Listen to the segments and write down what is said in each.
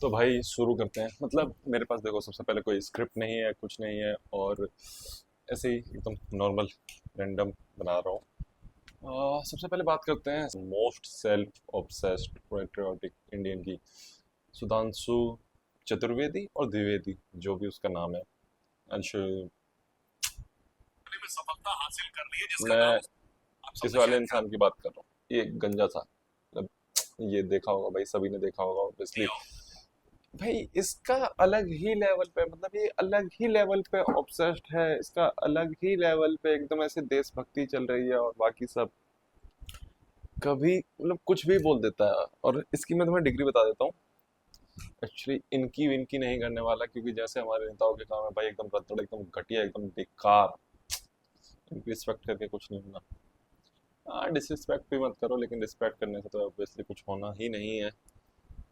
तो भाई शुरू करते हैं। मतलब मेरे पास देखो, सबसे पहले कोई स्क्रिप्ट नहीं है, कुछ नहीं है, और ऐसे ही एकदम नॉर्मल रैंडम बना रहा हूँ। सबसे पहले बात करते हैं most self obsessed patriotic Indian की, सुधांशु चतुर्वेदी और द्विवेदी, जो भी उसका नाम है। अंशु, में सफलता हासिल कर ली है जिसका मैं नाम आप इस सबने वाले शायद इंसान ध्यान की बात कर रहा हूँ। ये गंजा था, मतलब ये देखा होगा भाई, सभी ने देखा होगा ऑब्वियसली। दिया हो। भाई इसका अलग ही लेवल पे, मतलब ये अलग ही लेवल पे ऑब्सेस्ड है, इसका अलग ही लेवल पे एकदम ऐसे देशभक्ति चल रही है, और बाकी सब कभी मतलब कुछ भी बोल देता है। और इसकी मैं तुम्हें डिग्री बता देता हूँ। एक्चुअली इनकी विनकी नहीं करने वाला, क्योंकि जैसे हमारे नेताओं के काम है भाई, एकदम रत्तड़, एकदम घटिया, एकदम बेकार। इनकी रिस्पेक्ट करके कुछ नहीं होना। हाँ, डिसरिस्पेक्ट भी मत करो, लेकिन रिस्पेक्ट करने से तो ऑब्वियसली कुछ होना ही नहीं है।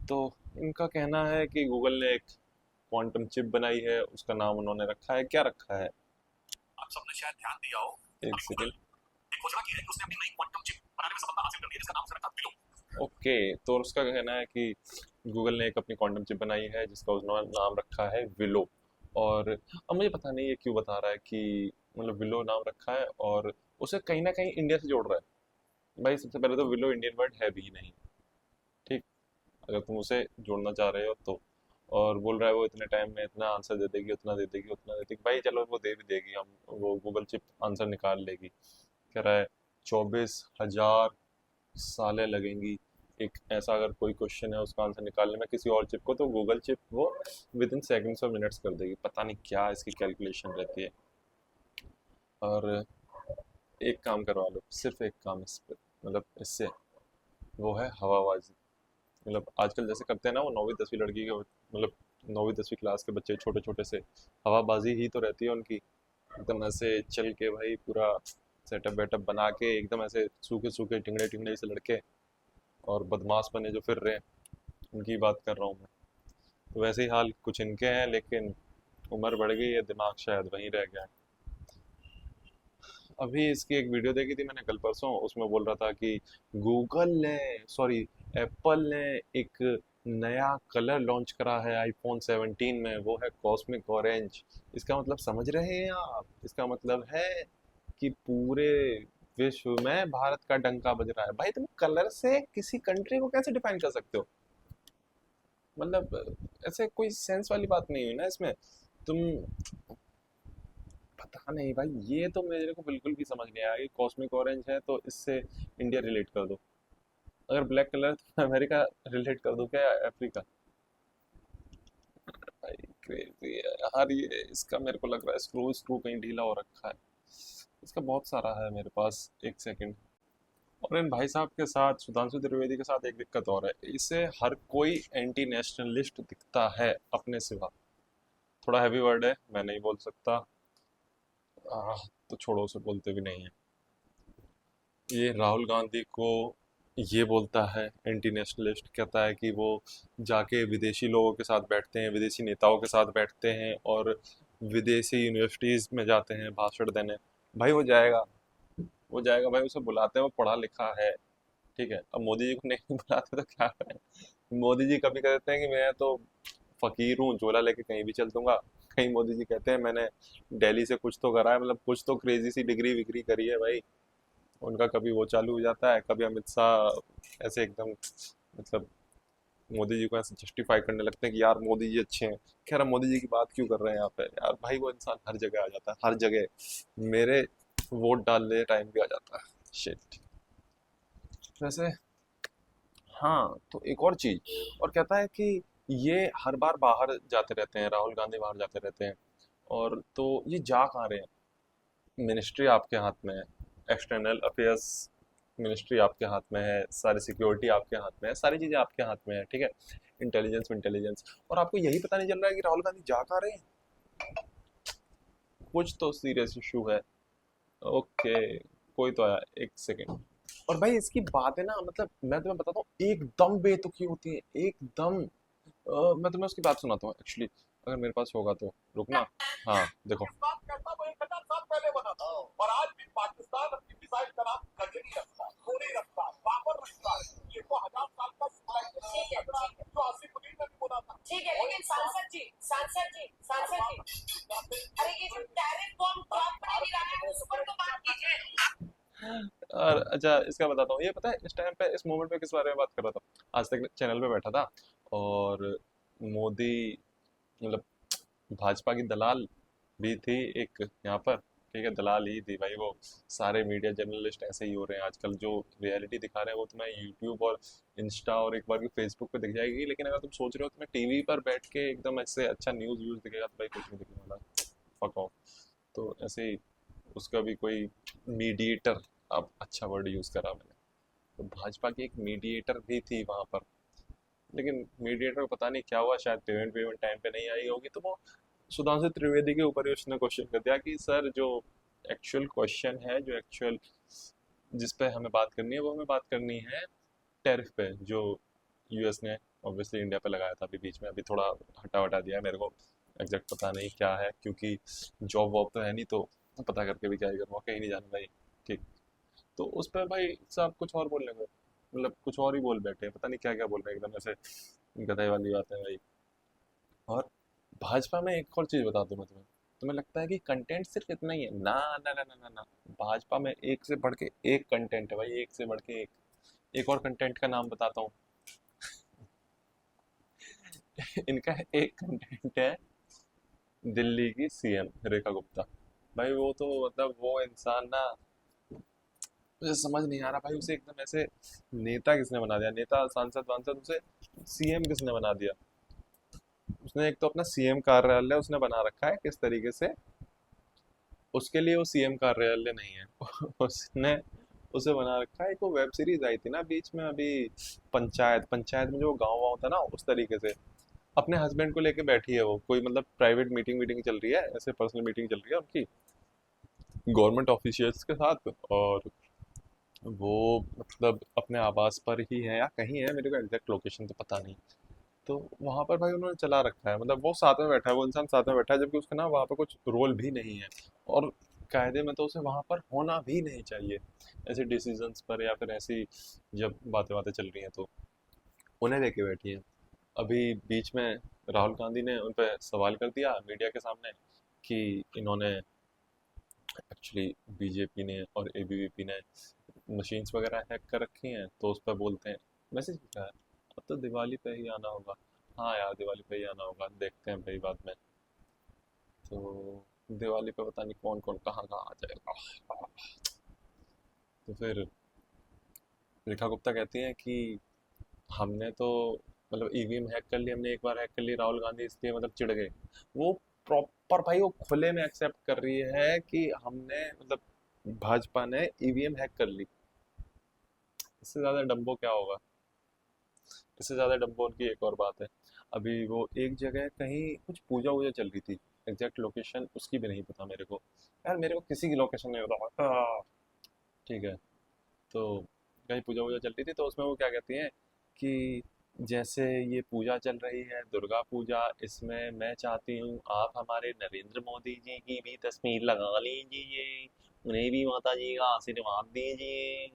तो इनका कहना है कि गूगल ने एक क्वांटम चिप बनाई है, उसका नाम उन्होंने रखा है, क्या रखा है? आप सबने शायद ध्यान दिया हो। एक अभी गूगल सेकेंड। ने घोषणा की है कि उसने अपनी नई क्वांटम चिप बनाने में सफलता हासिल कर ली है जिसका नाम उसने रखा बिलो। ओके, तो उसका कहना है कि गूगल ने एक अपनी क्वांटम चिप बनाई है जिसका उन्होंने नाम रखा है विलो। और अब मुझे पता नहीं ये क्यों बता रहा है कि मतलब विलो नाम रखा है, और उसे कहीं ना कहीं इंडिया से जोड़ रहा है। भाई सबसे पहले तो विलो इंडियन वर्ड है भी नहीं, ठीक? अगर तुम उसे जोड़ना चाह रहे हो तो। और बोल रहा है वो इतने टाइम में इतना आंसर दे देगी, उतना दे देगी, उतना दे देगी। भाई चलो वो दे भी देगी, हम वो गूगल चिप आंसर निकाल लेगी। कह रहा है 24,000 सालें लगेंगी एक ऐसा अगर कोई क्वेश्चन है उसका आंसर निकालने में किसी और चिप को, तो गूगल चिप वो विद इन सेकेंड्स और मिनट्स कर देगी। पता नहीं क्या इसकी कैलकुलेशन रहती है। और एक काम करवा लो, सिर्फ एक काम इस पे, मतलब इससे, वो है हवाबाजी। मतलब आजकल जैसे करते हैं ना वो 9वीं 10वीं लड़की के, मतलब 9वीं 10वीं क्लास के बच्चे छोटे छोटे से, हवाबाजी ही तो रहती है उनकी। एकदम ऐसे चल के भाई पूरा सेटअप वेटअप बना के, एकदम ऐसे सूखे सूखे टिंगड़े टिंगड़े से लड़के और बदमाश बने जो फिर रहे हैं, उनकी बात कर रहा हूँ मैं। तो वैसे ही हाल कुछ इनके हैं, लेकिन उम्र बढ़ गई है, दिमाग शायद वहीं रह गया है। अभी इसकी एक वीडियो देखी थी मैंने कल परसों, उसमें बोल रहा था कि गूगल ने, सॉरी, एप्पल ने एक नया कलर लॉन्च करा है आईफोन 17 में, वो है कॉस्मिक ऑरेंज। इसका मतलब समझ रहे हैं आप? इसका मतलब है कि पूरे विश्व में भारत का डंका बज रहा है। भाई तुम कलर से किसी कंट्री को कैसे डिफाइन कर सकते हो? मतलब ऐसे कोई सेंस वाली बात नहीं हुई ना इसमें। तुम, पता नहीं भाई, ये तो मेरे को बिल्कुल भी समझ नहीं आया कि कॉस्मिक ऑरेंज है तो इससे इंडिया रिलेट कर दो, अगर ब्लैक कलर तो अमेरिका रिलेट कर दो क्या, अफ्रीका? भाई क्रेजी है यार ये। इसका मेरे को लग रहा है स्क्रू स्क्रू कहीं ढीला हो रखा है। इसका बहुत सारा है मेरे पास, एक सेकंड। और इन भाई साहब के साथ, सुधांशु त्रिवेदी के साथ, एक दिक्कत और है, इसे हर कोई एंटी नेशनलिस्ट दिखता है अपने सिवा। थोड़ा हैवी वर्ड है, मैं नहीं बोल सकता। तो छोड़ो, उसे बोलते भी नहीं है। ये राहुल गांधी को ये बोलता है एंटी नेशनलिस्ट, कहता है कि वो जाके विदेशी लोगों के साथ बैठते हैं, विदेशी नेताओं के साथ बैठते हैं, और विदेशी यूनिवर्सिटीज़ में जाते हैं भाषण देने। भाई वो जाएगा, वो जाएगा भाई, उसे बुलाते हैं, वो पढ़ा लिखा है, ठीक है। अब मोदी जी को नहीं बुलाते तो क्या करें? मोदी जी कभी कहते हैं कि मैं तो फकीर हूँ, झोला लेके कहीं भी चल दूंगा। कहीं मोदी जी कहते हैं मैंने दिल्ली से कुछ तो करा है, मतलब कुछ तो क्रेजी सी डिग्री विग्री करी है भाई। उनका कभी वो चालू हो जाता है, कभी अमित शाह ऐसे एकदम, मतलब मोदी जी को ऐसे जस्टिफाई करने लगते हैं कि यार मोदी जी अच्छे हैं। खैर हम मोदी जी की बात क्यों कर रहे हैं यहाँ पे यार? भाई वो इंसान हर जगह आ जाता है, हर जगह। मेरे वोट डालने टाइम भी आ जाता है। शिट। वैसे हाँ, तो एक और चीज, और कहता है कि ये हर बार बाहर जाते रहते हैं, राहुल गांधी बाहर जाते रहते हैं। और तो ये जा कहाँ रहे हैं? मिनिस्ट्री आपके हाथ में है, एक्सटर्नल अफेयर्स मिनिस्ट्री आपके हाथ में है, सारी सिक्योरिटी आपके हाथ में है, सारी चीजें आपके हाथ में है, ठीक है। इंटेलिजेंस इंटेलिजेंस, और आपको यही पता नहीं चल रहा है कि राहुल गांधी जा कहाँ रहे हैं? कुछ तो सीरियस इशू है। ओके, कोई तो आया, एक सेकेंड। और भाई इसकी बात है ना, मतलब मैं तुम्हें बताता हूँ, एकदम बेतुकी होती है, एकदम। मैं तुम्हें उसकी बात सुनाता हूँ एक्चुअली, अगर मेरे पास होगा तो। रुकना। हाँ देखो। पाकिस्तान कहता वो 1000 साल पहले बना था और आज भी पाकिस्तान अपनी मिसाइल का नाम गजनी रखता है, गोली रखता है, बाबर रखता है। ये तो 1000 साल का जो आसिफ उद्दीन ने भी बोला था। सांसद जी, अरे ये जो टैरिफ बॉम्ब ड्रॉप होने नहीं रहा है उस पर तो बात कीजिए। और अच्छा इसका बताता हूँ, ये पता है इस टाइम पे इस मोमेंट पे किस बारे में बात कर रहा था, आज तक चैनल पे बैठा था और मोदी मतलब भाजपा की दलाल भी थी एक यहाँ पर, ठीक है, दलाल ही थी भाई वो। सारे मीडिया जर्नलिस्ट ऐसे ही हो रहे हैं आजकल, जो रियलिटी दिखा रहे हैं वो तुम्हें यूट्यूब और इंस्टा और एक बार भी फेसबुक पे दिख जाएगी, लेकिन अगर तुम सोच रहे हो तुम्हें टीवी पर बैठ के एकदम ऐसे अच्छा न्यूज़ व्यूज़ दिखेगा तो भाई कुछ नहीं दिखने वाला, फक ऑफ। तो ऐसे ही उसका भी कोई मीडिएटर, अब अच्छा वर्ड यूज़ करा मैंने, तो भाजपा की एक मीडिएटर भी थी वहां पर, लेकिन मीडिएटर को पता नहीं क्या हुआ, शायद पेमेंट पेमेंट टाइम पे नहीं आई होगी, तो वो सुधांशु त्रिवेदी के ऊपर ही उसने क्वेश्चन कर दिया कि सर जो एक्चुअल क्वेश्चन है, जो एक्चुअल जिस पे हमें बात करनी है वो हमें बात करनी है टैरिफ पे, जो यूएस ने ऑब्वियसली इंडिया पे लगाया था अभी बीच में, अभी थोड़ा हटा वटा दिया है, मेरे को एग्जैक्ट पता नहीं क्या है, क्योंकि जॉब वॉब तो है नहीं, तो पता करके भी क्या ही करूँगा, कहीं नहीं जाना भाई। ठीक, तो उस पर भाई साहब कुछ और बोल रहे, मतलब कुछ और ही बोल बैठे हैं, पता नहीं क्या क्या बोल रहे हैं, एकदम ऐसे गधे वाली बात है भाई। और भाजपा में एक और चीज बता दूं मैं तुम्हें, तुम्हें लगता है कि कंटेंट सिर्फ इतना ही है? ना ना ना ना ना ना, भाजपा में एक से बढ़ के एक कंटेंट है भाई, एक से बढ़ के एक और कंटेंट का नाम बताता हूँ। इनका एक कंटेंट है दिल्ली की सीएम रेखा गुप्ता। भाई वो तो मतलब वो इंसान ना, मुझे समझ नहीं आ रहा भाई, उसे एकदम ऐसे नेता किसने बना दिया, नेता सांसद वांसद, उसे सीएम किसने बना दिया। उसने एक तो अपना सीएम कार्यालय उसने बना रखा है किस तरीके से, उसके लिए वो सीएम कार्यालय नहीं है उसने उसे बना रखा है, एक वो वेब सीरीज आई थी ना बीच में अभी, पंचायत, पंचायत में जो गाँव वाँव था ना, उस तरीके से अपने हस्बैंड को लेके बैठी है वो, कोई मतलब प्राइवेट मीटिंग मीटिंग चल रही है, ऐसे पर्सनल मीटिंग चल रही है उनकी गवर्नमेंट ऑफिशियल्स के साथ, और वो मतलब अपने आवास पर ही है या कहीं है, मेरे को एग्जैक्ट लोकेशन तो पता नहीं। तो वहां पर भाई उन्होंने चला रखा है, मतलब वो साथ में बैठा है, वो इंसान साथ में बैठा है, जबकि उसका ना वहाँ पर कुछ रोल भी नहीं है, और कायदे में तो उसे वहां पर होना भी नहीं चाहिए ऐसे डिसीजंस पर, या फिर ऐसी जब बातें बातें चल रही हैं तो उन्हें लेके बैठी है। अभी बीच में राहुल गांधी ने उन पर सवाल कर दिया मीडिया के सामने कि इन्होंने एक्चुअली बीजेपी ने और एबीवीपी ने मशीन्स वगैरह हैक कर रखी हैं, तो उस पर बोलते हैं, मैसेज क्या है, अब तो दिवाली पे ही आना होगा। हाँ यार दिवाली पे ही आना होगा, देखते हैं भाई बाद में। तो दिवाली पे पता नहीं कौन कौन कहाँ कहाँ आ जाएगा। तो फिर रेखा गुप्ता कहती हैं कि हमने तो मतलब ईवीएम हैक कर ली, हमने एक बार हैक कर ली, राहुल गांधी इसलिए मतलब चिढ़ गए। वो प्रॉपर भाई वो खुले में एक्सेप्ट कर रही है कि हमने मतलब भाजपा ने ईवीएम हैक कर ली। इससे ज्यादा डंबो क्या होगा, इससे ज्यादा डंबो उनकी एक और बात है। अभी वो एक जगह कहीं कुछ पूजा वूजा चल रही थी, एग्जैक्ट लोकेशन उसकी भी नहीं पता मेरे को, यार मेरे को किसी की लोकेशन नहीं पता। ठीक है, तो कहीं पूजा वूजा चल रही थी, तो उसमें वो क्या कहती हैं कि जैसे ये पूजा चल रही है दुर्गा पूजा, इसमें मैं चाहती हूँ आप हमारे नरेंद्र मोदी जी की भी तस्वीर लगा लीजिए, उन्हें भी माता जी का आशीर्वाद दीजिए।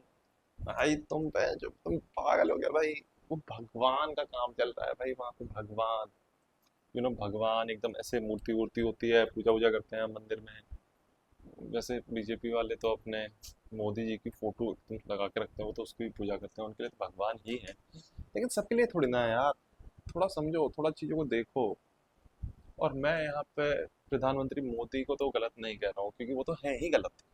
भाई तुम पागल हो गया भाई, वो भगवान का काम चल रहा है भाई वहाँ पे, भगवान, भगवान एकदम ऐसे मूर्ति वूर्ति होती है, पूजा वूजा करते हैं मंदिर में। वैसे बीजेपी वाले तो अपने मोदी जी की फोटो एकदम लगा के रखते हैं, वो तो उसकी भी पूजा करते हैं, उनके लिए तो भगवान ही है, लेकिन सबके लिए थोड़ी ना है यार, थोड़ा समझो, थोड़ा चीज़ों को देखो। और मैं यहाँ पे प्रधानमंत्री मोदी को तो गलत नहीं कह रहा हूँ, क्योंकि वो तो है ही गलत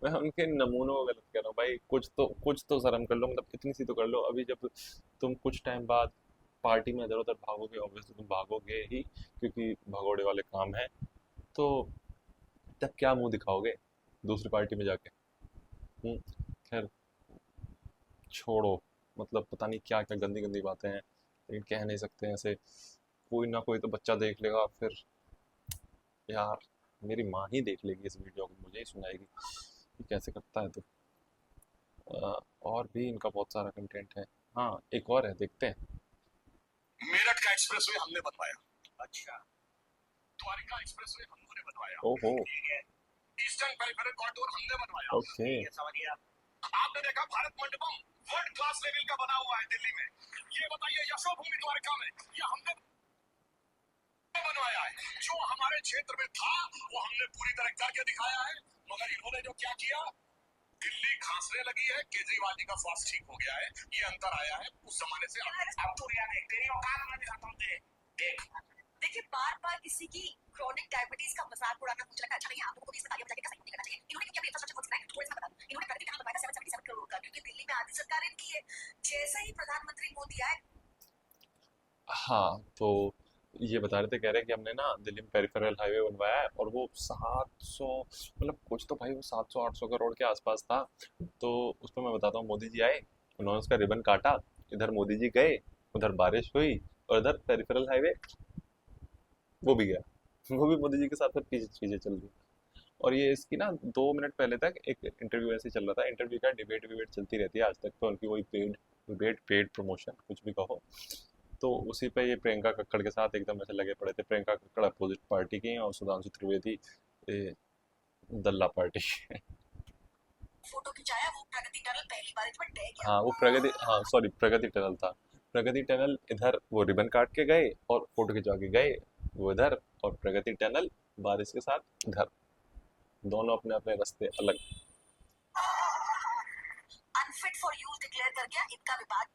मैं उनके नमूनों को गलत कह रहा हूँ भाई, कुछ तो शर्म कर लो, मतलब इतनी सी तो कर लो। अभी जब तुम कुछ टाइम बाद पार्टी में इधर उधर भागोगे, ऑब्वियसली तुम भागोगे ही, क्योंकि भगोड़े वाले काम है, तो तब क्या मुंह दिखाओगे दूसरी पार्टी में जाके? खैर छोड़ो, मतलब पता नहीं क्या क्या गंदी गंदी बातें हैं, लेकिन कह नहीं सकते हैं ऐसे, कोई ना कोई तो बच्चा देख लेगा फिर, यार मेरी माँ ही देख लेगी इस वीडियो को, मुझे ही सुनाएगी कि कैसे करता है तो। और भी इनका बहुत सारा कंटेंट है। हाँ एक और है, देखते हैं। मेरठ का एक्सप्रेसवे हमने बनवाया। अच्छा। द्वारिका एक्सप्रेसवे हम लोगों ने बनवाया। ओहो। ठीक है। ईस्टर्न पेरिफेरल कॉरिडोर हमने बनवाया। ओके। ठीक है, समझ गया। आपने देखा Bharat Mandapam world class level का बना हुआ है दिल्ली में। ये बताइए यशोभूमि द्वारका में ये हमने बनवाया है। जो हमारे क्षेत्र में था वो हमने पूरी तरह करके दिखाया है। मगर इन्होंने जो क्या किया, दिल्ली खांसने लगी है, केजरीवाल जी का स्वास्थ्य ठीक हो गया है, ये अंतर आया है उस जमाने से। अब तो यार तेरी औकात में दिखाता हूं तेरे। देख देखिए बार बार किसी की क्रोनिक डायबिटीज का मजाक उड़ाना मुझे लगता है अच्छा नहीं है। आप लोगों को भी इस पे तालियां बजा के सही नहीं करना चाहिए। इन्होंने क्योंकि अपनी इंफ्रास्ट्रक्चर बहुत बनाया, थोड़ा सा बता दूं, इन्होंने प्रगति का नाम लगाया 777 करोड़ का, क्योंकि दिल्ली में आधी सरकार इनकी है। जैसे ही प्रधानमंत्री मोदी आए, हाँ, तो ये बता रहे थे, कह रहे हैं कि हमने ना दिल्ली में पेरिफेरल हाईवे बनवाया है और वो 700, मतलब कुछ तो भाई वो 700-800 करोड़ के आसपास था। तो उसमें मैं बताता हूँ, मोदी जी आए, उन्होंने उसका रिबन काटा, इधर मोदी जी गए, उधर बारिश हुई, और इधर पेरिफेरल हाईवे वो भी गया। वो भी मोदी जी के साथ फिर पीछे चीजें चल रही। और ये इसकी ना 2 मिनट पहले तक एक इंटरव्यू ऐसे ही चल रहा था। इंटरव्यू का डिबेट विबेट चलती रहती है आज तक, तो उनकी वही पेड डिबेट, पेड प्रमोशन, कुछ भी कहो। तो उसी पे ये प्रियंका कक्कड़ के साथ एकदम ऐसे लगे पड़े थे। प्रियंका कक्कड़ अपोजिट पार्टी की हैं और सुधांशु त्रिवेदी ए, दल्ला पार्टी की हैं। फोटो खिंचाया, वो प्रगति टनल पहली बार इसमें टैग किया। हाँ वो प्रगति, हाँ सॉरी, प्रगति टनल था। प्रगति टनल इधर वो रिबन काट के गए और फोटो खिंचवा के गए वो इधर, और प्रगति टनल बारिश के साथ इधर, दोनों अपने अपने रास्ते अलग। अनफिट फॉर यूज डिक्लेयर कर गया इनका विभाग।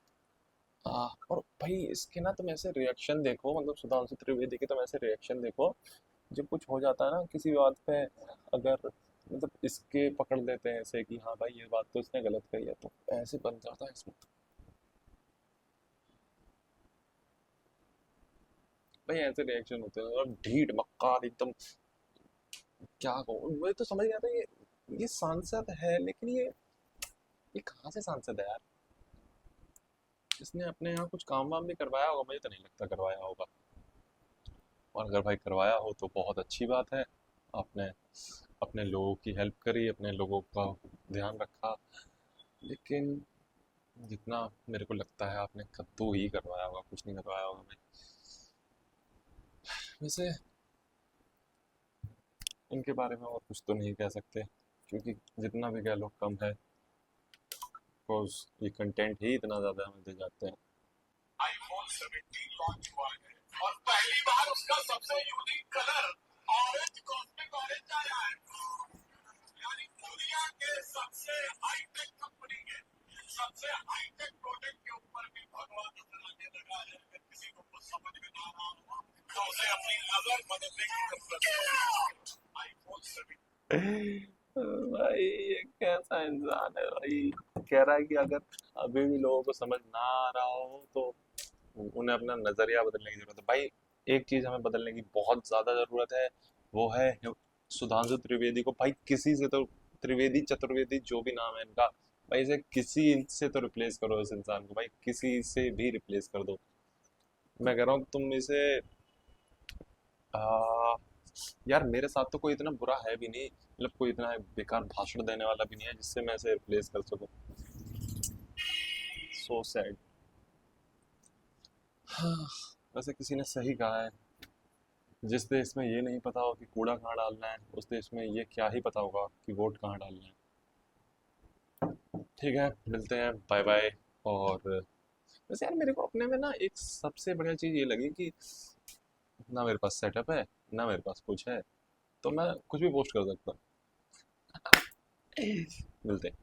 और भाई इसके ना तुम ऐसे रिएक्शन देखो, मतलब सुधांशु त्रिवेदी के तुम ऐसे रिएक्शन देखो, जब कुछ हो जाता है ना किसी बात पे, अगर मतलब इसके पकड़ लेते हैं ऐसे कि हाँ भाई ये बात तो इसने गलत कही है, तो ऐसे बन जाता है इसमें। भाई ऐसे रिएक्शन होते हैं और ढीठ मक्कार एकदम, क्या कहूँ, मुझे तो समझ नहीं आता। ये सांसद है, लेकिन ये कहाँ से सांसद है यार? इसने अपने यहाँ कुछ काम वाम भी करवाया होगा? मुझे तो नहीं लगता करवाया होगा। और अगर भाई करवाया हो तो बहुत अच्छी बात है। आपने अपने लोगों की हेल्प करी, अपने लोगों का ध्यान रखा, लेकिन जितना मेरे को लगता है आपने कद्दू ही करवाया होगा, कुछ नहीं करवाया होगा भाई। वैसे इनके बारे में और कुछ तो नहीं कह सकते, क्योंकि जितना भी कह लो कम है, बिकॉज ये कंटेंट ही इतना ज़्यादा हमें दे जाते हैं। आईफोन 17 लॉन्च हुआ है और पहली बार उसका सबसे unique colour orange, cosmic orange आया है। यानी दुनिया के सबसे हाईटेक कंपनी के सबसे हाईटेक प्रोडक्ट के ऊपर भी भगवान ने लगा है। अगर किसी को कुछ समझ में ना आ रहा हो तो उसे अपनी नजर बदलने की जरूरत है। आईफोन 17 भाई ये कैसा इंसान है भाई? कह रहा है कि अगर अभी भी लोगों को समझ ना आ रहा हो तो उन्हें अपना नजरिया बदलने की जरूरत है भाई। एक चीज हमें बदलने की बहुत ज्यादा जरूरत है, वो है सुधांशु त्रिवेदी को। भाई किसी से तो, त्रिवेदी चतुर्वेदी जो भी नाम है इनका, भाई इसे किसी से तो रिप्लेस करो, इस इंसान को भाई किसी से भी रिप्लेस कर दो। मैं कह रहा हूँ तुम इसे आ, यार मेरे साथ तो कोई इतना बुरा है भी नहीं, मतलब कोई इतना बेकार भाषण देने वाला भी नहीं है जिससे मैं इसे रिप्लेस कर सकूं। So sad. हाँ, वैसे किसी ने सही कहा है, जिस देश में ये नहीं पता हो कि कूड़ा कहाँ डालना है, उस देश में ये क्या ही पता होगा कि वोट कहाँ डालना है। ठीक है, मिलते हैं, बाय बाय। और वैसे यार मेरे को अपने में ना एक सबसे बढ़िया चीज़ ये लगी कि ना मेरे पास सेटअप है, ना मेरे पास कुछ है, तो मैं कुछ भी पोस्ट कर सकता हूँ। मिलते हैं।